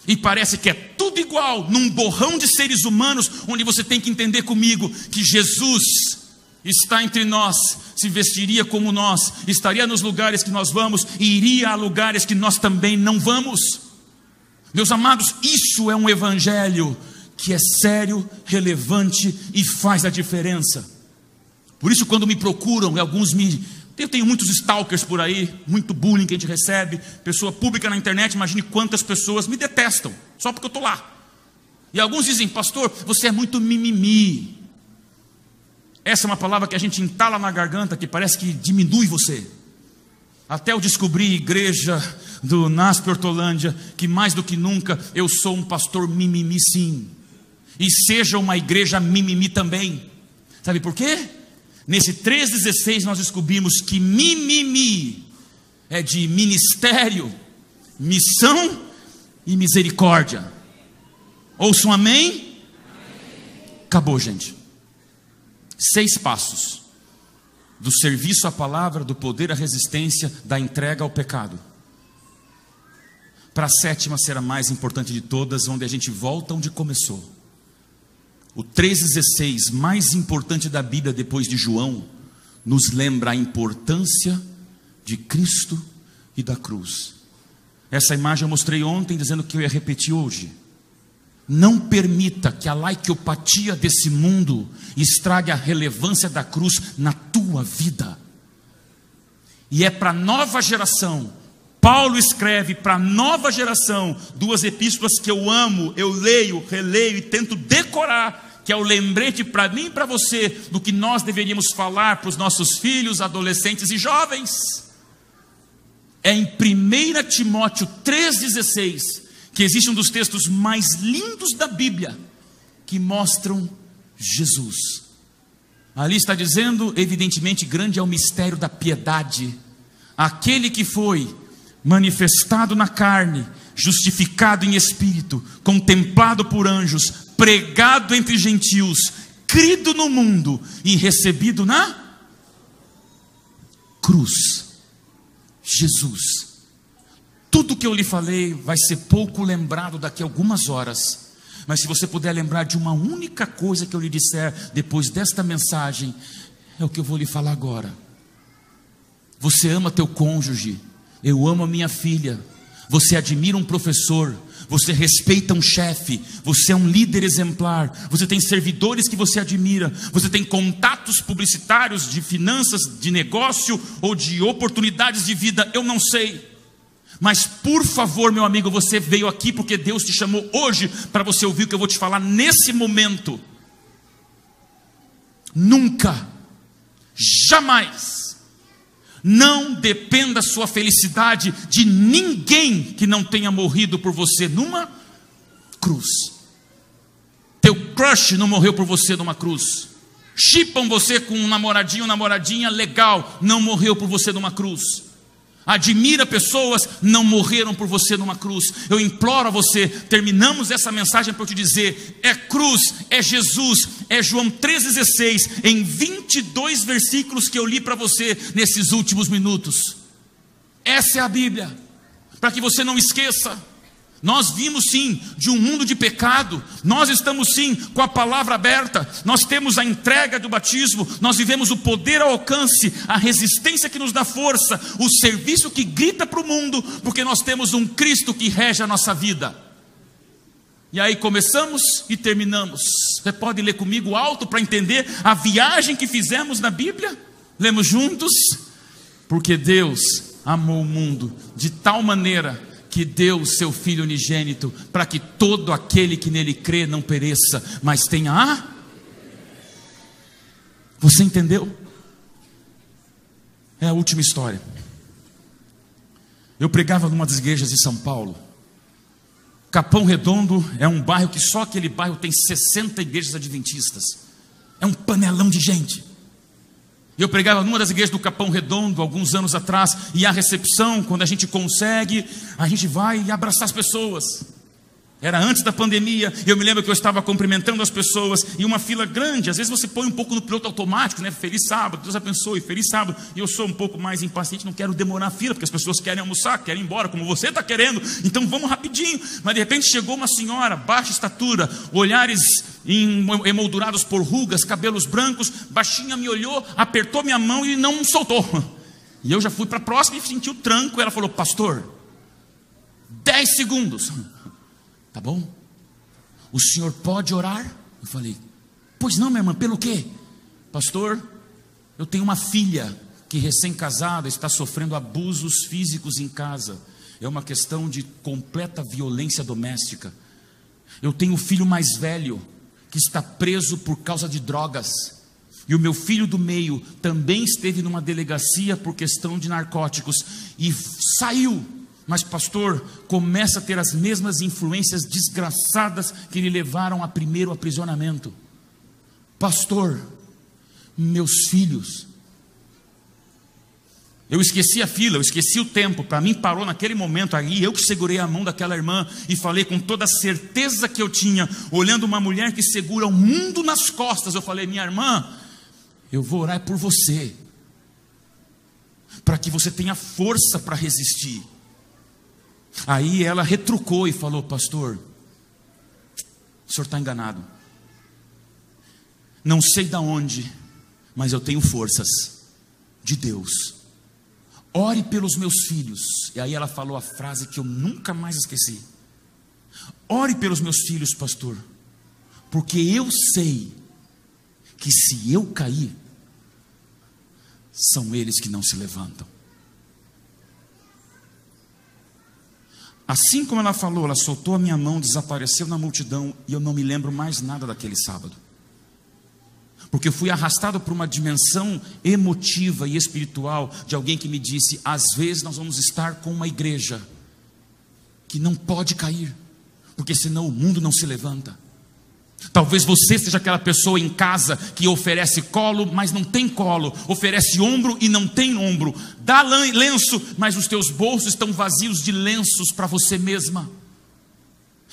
S1: E parece que é tudo igual, num borrão de seres humanos, onde você tem que entender comigo que Jesus está entre nós, se vestiria como nós, estaria nos lugares que nós vamos, e iria a lugares que nós também não vamos. Meus amados, isso é um evangelho que é sério, relevante e faz a diferença. Por isso, quando me procuram, eu tenho muitos stalkers por aí, muito bullying que a gente recebe, pessoa pública na internet, imagine quantas pessoas me detestam, só porque eu estou lá. E alguns dizem, pastor, você é muito mimimi. Essa é uma palavra que a gente entala na garganta, que parece que diminui você. Até eu descobri, igreja do NASP Hortolândia, que mais do que nunca eu sou um pastor mimimi sim. E seja uma igreja mimimi também. Sabe por quê? Nesse 3:16 nós descobrimos que mimimi é de ministério, missão e misericórdia. Ouçam amém? Acabou, gente. 6 passos. Do serviço à palavra, do poder à resistência, da entrega ao pecado. Para a 7ª ser a mais importante de todas, onde a gente volta onde começou. O 3:16, mais importante da Bíblia depois de João, nos lembra a importância de Cristo e da cruz. Essa imagem eu mostrei ontem, dizendo que eu ia repetir hoje. Não permita que a laicopatia desse mundo estrague a relevância da cruz na tua vida. E é para a nova geração. Paulo escreve para a nova geração 2 epístolas que eu amo, eu leio, releio e tento decorar, que é o lembrete para mim e para você do que nós deveríamos falar para os nossos filhos, adolescentes e jovens. É em 1 Timóteo 3,16 que existe um dos textos mais lindos da Bíblia, que mostram Jesus. Ali está dizendo, evidentemente, grande é o mistério da piedade. Aquele que foi manifestado na carne, justificado em espírito, contemplado por anjos, pregado entre gentios, crido no mundo e recebido na cruz. Jesus. Tudo que eu lhe falei vai ser pouco lembrado daqui a algumas horas. Mas se você puder lembrar de uma única coisa que eu lhe disser depois desta mensagem, é o que eu vou lhe falar agora. Você ama teu cônjuge, eu amo a minha filha. Você admira um professor, você respeita um chefe, você é um líder exemplar, você tem servidores que você admira, você tem contatos publicitários de finanças, de negócio ou de oportunidades de vida, eu não sei. Mas por favor, meu amigo, você veio aqui porque Deus te chamou hoje para você ouvir o que eu vou te falar nesse momento. Nunca, jamais, não dependa a sua felicidade de ninguém que não tenha morrido por você numa cruz. Teu crush não morreu por você numa cruz. Chipam você com um namoradinho ou namoradinha legal, não morreu por você numa cruz. Admira pessoas, não morreram por você numa cruz. Eu imploro a você, terminamos essa mensagem para eu te dizer, é cruz, é Jesus, é João 3,16, em 22 versículos que eu li para você nesses últimos minutos. Essa é a Bíblia, para que você não esqueça. Nós vimos sim de um mundo de pecado, nós estamos sim com a palavra aberta, nós temos a entrega do batismo, nós vivemos o poder ao alcance, a resistência que nos dá força, o serviço que grita para o mundo, porque nós temos um Cristo que rege a nossa vida. E aí começamos e terminamos. Você pode ler comigo alto para entender a viagem que fizemos na Bíblia? Lemos juntos? Porque Deus amou o mundo de tal maneira que deu o seu Filho unigênito, para que todo aquele que nele crê não pereça, mas tenha a... Você entendeu? É a última história. Eu pregava numa das igrejas de São Paulo. Capão Redondo é um bairro que só aquele bairro tem 60 igrejas adventistas. É um panelão de gente. Eu pregava numa das igrejas do Capão Redondo, alguns anos atrás, e a recepção, quando a gente consegue, a gente vai abraçar as pessoas. Era antes da pandemia, eu me lembro que eu estava cumprimentando as pessoas, e uma fila grande, às vezes você põe um pouco no piloto automático, né? Feliz sábado, Deus abençoe, feliz sábado, e eu sou um pouco mais impaciente, não quero demorar a fila, porque as pessoas querem almoçar, querem ir embora, como você está querendo, então vamos rapidinho. Mas de repente chegou uma senhora, baixa estatura, olhares emoldurados por rugas, cabelos brancos, baixinha, me olhou, apertou minha mão e não soltou. E eu já fui para a próxima e senti o tranco. Ela falou: pastor, 10 segundos. Tá bom? O senhor pode orar? Eu falei: pois não, minha irmã, pelo quê? Pastor, eu tenho uma filha que recém-casada está sofrendo abusos físicos em casa. É uma questão de completa violência doméstica. Eu tenho um filho mais velho que está preso por causa de drogas. E o meu filho do meio também esteve numa delegacia por questão de narcóticos e saiu. Mas pastor, começa a ter as mesmas influências desgraçadas que lhe levaram a primeiro aprisionamento. Pastor, meus filhos... Eu esqueci a fila, eu esqueci o tempo. Para mim parou naquele momento ali. Eu que segurei a mão daquela irmã e falei com toda a certeza que eu tinha, olhando uma mulher que segura o mundo nas costas. Eu falei: minha irmã, eu vou orar por você, para que você tenha força para resistir. Aí ela retrucou e falou: pastor, o senhor está enganado. Não sei de onde, mas eu tenho forças de Deus. Ore pelos meus filhos. E aí ela falou a frase que eu nunca mais esqueci: ore pelos meus filhos, pastor, porque eu sei que se eu cair, são eles que não se levantam. Assim como ela falou, ela soltou a minha mão, desapareceu na multidão, e eu não me lembro mais nada daquele sábado. Porque eu fui arrastado por uma dimensão emotiva e espiritual de alguém que me disse: às vezes nós vamos estar com uma igreja que não pode cair, porque senão o mundo não se levanta. Talvez você seja aquela pessoa em casa que oferece colo, mas não tem colo, oferece ombro e não tem ombro, dá lenço, mas os teus bolsos estão vazios de lenços para você mesma.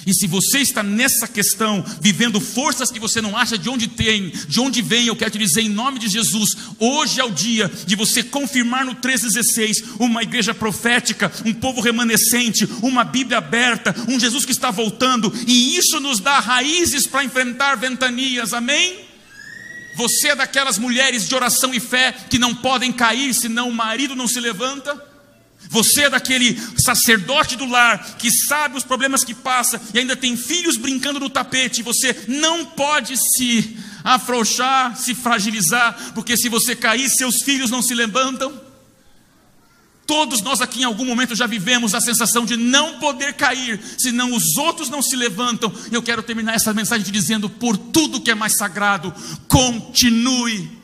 S1: E se você está nessa questão, vivendo forças que você não acha de onde vem, eu quero te dizer em nome de Jesus, hoje é o dia de você confirmar no 3,16, uma igreja profética, um povo remanescente, uma Bíblia aberta, um Jesus que está voltando, e isso nos dá raízes para enfrentar ventanias, amém? Você é daquelas mulheres de oração e fé que não podem cair senão o marido não se levanta? Você é daquele sacerdote do lar que sabe os problemas que passa e ainda tem filhos brincando no tapete. Você não pode se afrouxar, se fragilizar, porque se você cair, seus filhos não se levantam. Todos nós aqui em algum momento já vivemos a sensação de não poder cair, senão os outros não se levantam. Eu quero terminar essa mensagem te dizendo: por tudo que é mais sagrado, continue.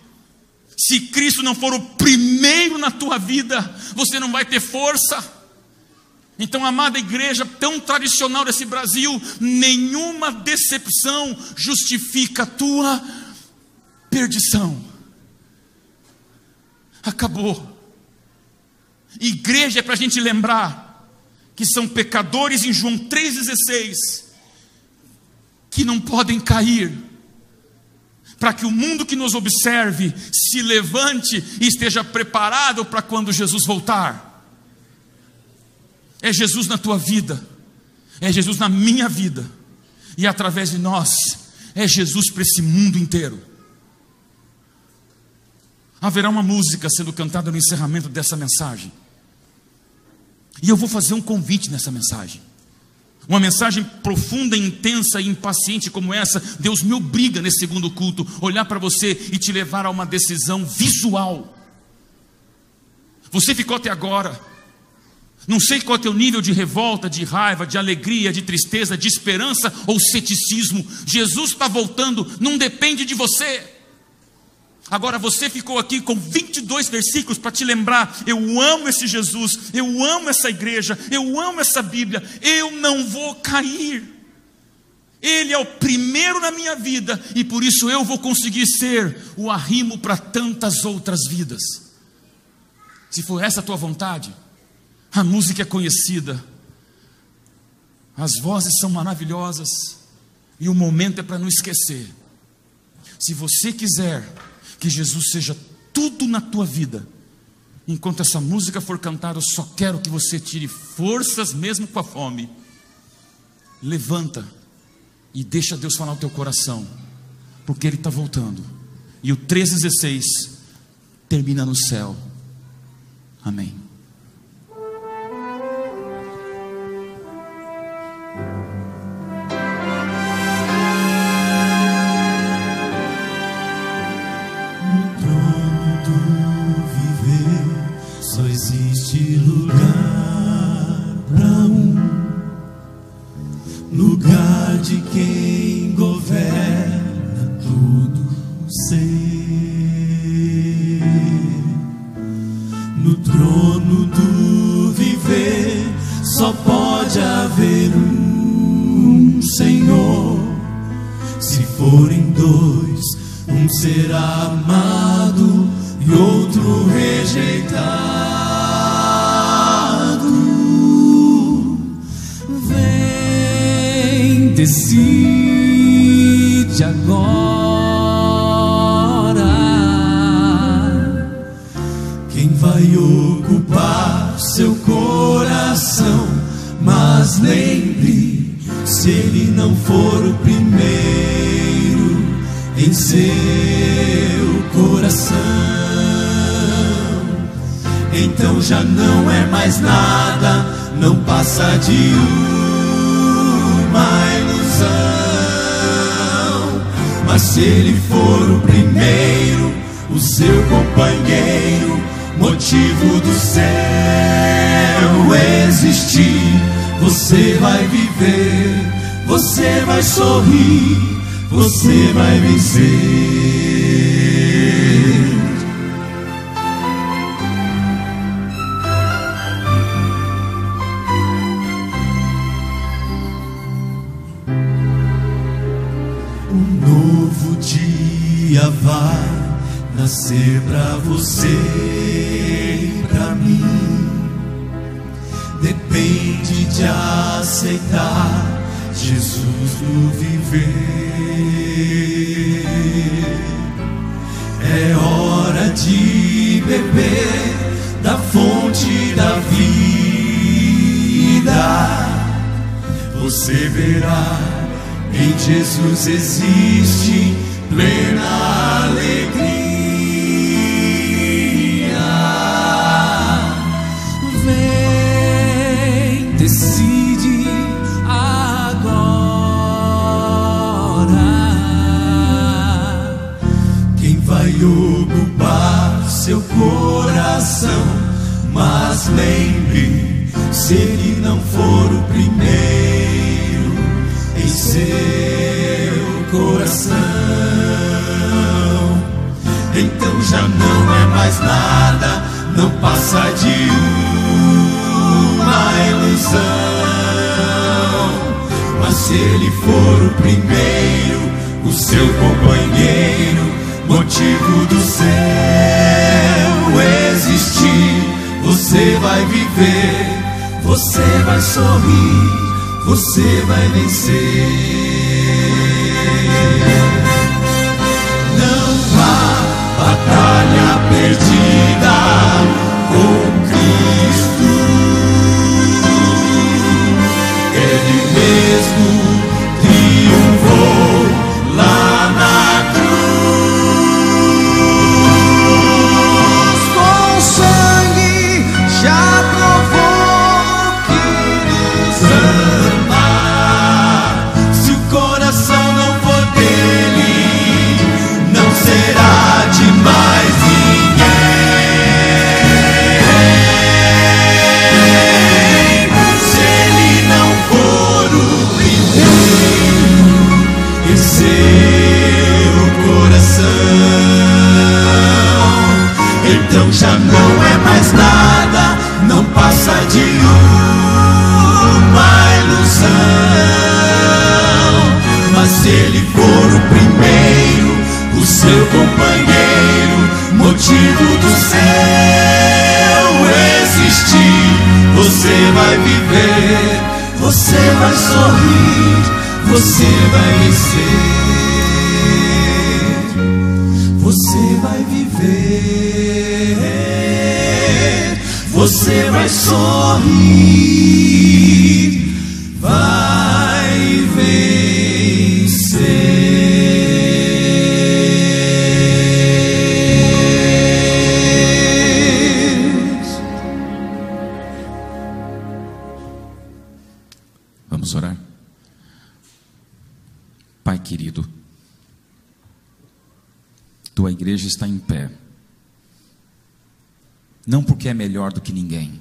S1: Se Cristo não for o primeiro na tua vida, você não vai ter força. Então, amada igreja tão tradicional desse Brasil, nenhuma decepção justifica a tua perdição. Acabou. Igreja é para a gente lembrar que são pecadores em João 3,16, que não podem cair, para que o mundo que nos observe se levante e esteja preparado para quando Jesus voltar. É Jesus na tua vida, é Jesus na minha vida, e através de nós, é Jesus para esse mundo inteiro. Haverá uma música sendo cantada no encerramento dessa mensagem, e eu vou fazer um convite nessa mensagem. Uma mensagem profunda, intensa e impaciente como essa. Deus me obriga nesse segundo culto olhar para você e te levar a uma decisão visual. Você ficou até agora, não sei qual é o teu nível de revolta, de raiva, de alegria, de tristeza, de esperança ou ceticismo. Jesus está voltando, não depende de você. Agora você ficou aqui com 22 versículos para te lembrar: eu amo esse Jesus, eu amo essa igreja, eu amo essa Bíblia, eu não vou cair. Ele é o primeiro na minha vida e por isso eu vou conseguir ser o arrimo para tantas outras vidas. Se for essa a tua vontade, a música é conhecida, as vozes são maravilhosas e o momento é para não esquecer. Se você quiser que Jesus seja tudo na tua vida, enquanto essa música for cantada, eu só quero que você tire forças mesmo com a fome. Levanta e deixa Deus falar no teu coração, porque Ele está voltando. E o 3,16 termina no céu. Amém.
S2: Lugar de quem governa tudo ser. No trono do viver só pode haver um Senhor. Se forem dois, um será amado e outro rejeitado. Decide agora quem vai ocupar seu coração. Mas lembre, se ele não for o primeiro em seu coração, então já não é mais nada, não passa de uma ilusão. Mas se ele for o primeiro, o seu companheiro, motivo do céu existir, você vai viver, você vai sorrir, você vai vencer. Vai nascer pra você e pra mim. Depende de aceitar Jesus no viver. É hora de beber da fonte da vida. Você verá, em Jesus existe plena alegria. Vem Quem vai ocupar seu coração? Mas lembre, se ele não for o primeiro em seu coração, então já não é mais nada, não passa de uma ilusão. Mas se ele for o primeiro, o seu companheiro, motivo do seu existir, você vai viver, você vai sorrir, você vai vencer. Não há batalha perdida com Cristo. Ele mesmo triunfou lá na cruz. Com sangue já provou que nos ama. Se o coração não for dele, não será de mais ninguém. Se ele não for o primeiro em seu coração, então já não é mais nada, não passa de uma ilusão. Mas se ele for o primeiro, o seu companheiro, motivo do seu existir, você vai viver, você vai sorrir, você vai vencer. Você vai viver, você vai sorrir, vai vencer.
S1: Vamos orar. Pai querido, tua igreja está em pé, não porque é melhor do que ninguém,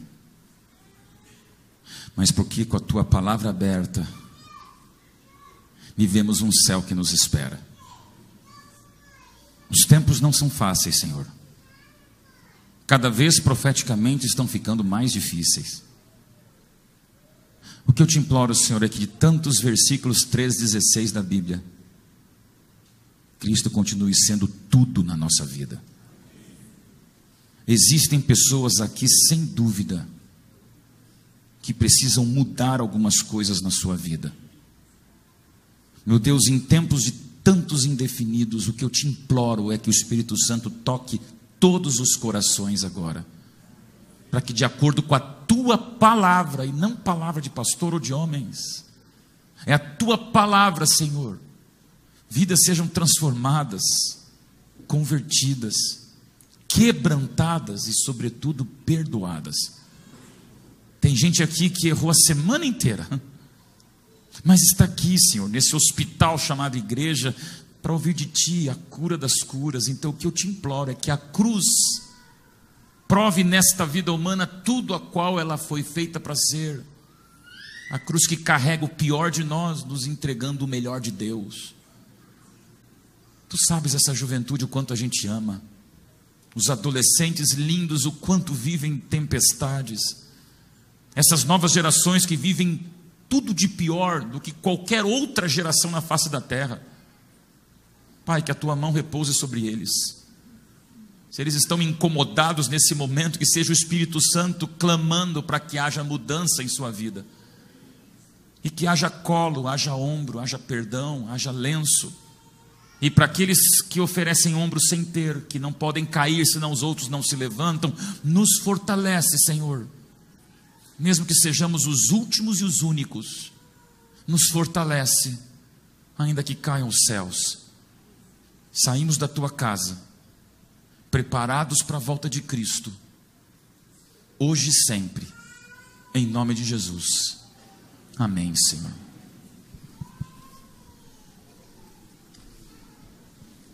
S1: mas porque com a tua palavra aberta vivemos um céu que nos espera. Os tempos não são fáceis, Senhor. Cada vez profeticamente estão ficando mais difíceis. O que eu te imploro, Senhor, é que de tantos versículos 3:16 da Bíblia, Cristo continue sendo tudo na nossa vida. Existem pessoas aqui, sem dúvida, que precisam mudar algumas coisas na sua vida. Meu Deus, em tempos de tantos indefinidos, o que eu te imploro é que o Espírito Santo toque todos os corações agora, para que, de acordo com a tua palavra, e não palavra de pastor ou de homens, é a tua palavra, Senhor, vidas sejam transformadas, convertidas, quebrantadas e, sobretudo, perdoadas. Tem gente aqui que errou a semana inteira, mas está aqui, Senhor, nesse hospital chamado igreja, para ouvir de Ti a cura das curas. Então o que eu te imploro é que a cruz prove nesta vida humana tudo a qual ela foi feita para ser. A cruz que carrega o pior de nós, nos entregando o melhor de Deus. Tu sabes, essa juventude, o quanto a gente ama. Os adolescentes lindos, o quanto vivem tempestades. Essas novas gerações que vivem tudo de pior do que qualquer outra geração na face da terra. Pai, que a tua mão repouse sobre eles. Se eles estão incomodados nesse momento, que seja o Espírito Santo clamando para que haja mudança em sua vida. E que haja colo, haja ombro, haja perdão, haja lenço. E para aqueles que oferecem ombro sem ter, que não podem cair senão os outros não se levantam, nos fortalece, Senhor. Mesmo que sejamos os últimos e os únicos, nos fortalece, ainda que caiam os céus. Saímos da tua casa, preparados para a volta de Cristo, hoje e sempre, em nome de Jesus. Amém, Senhor.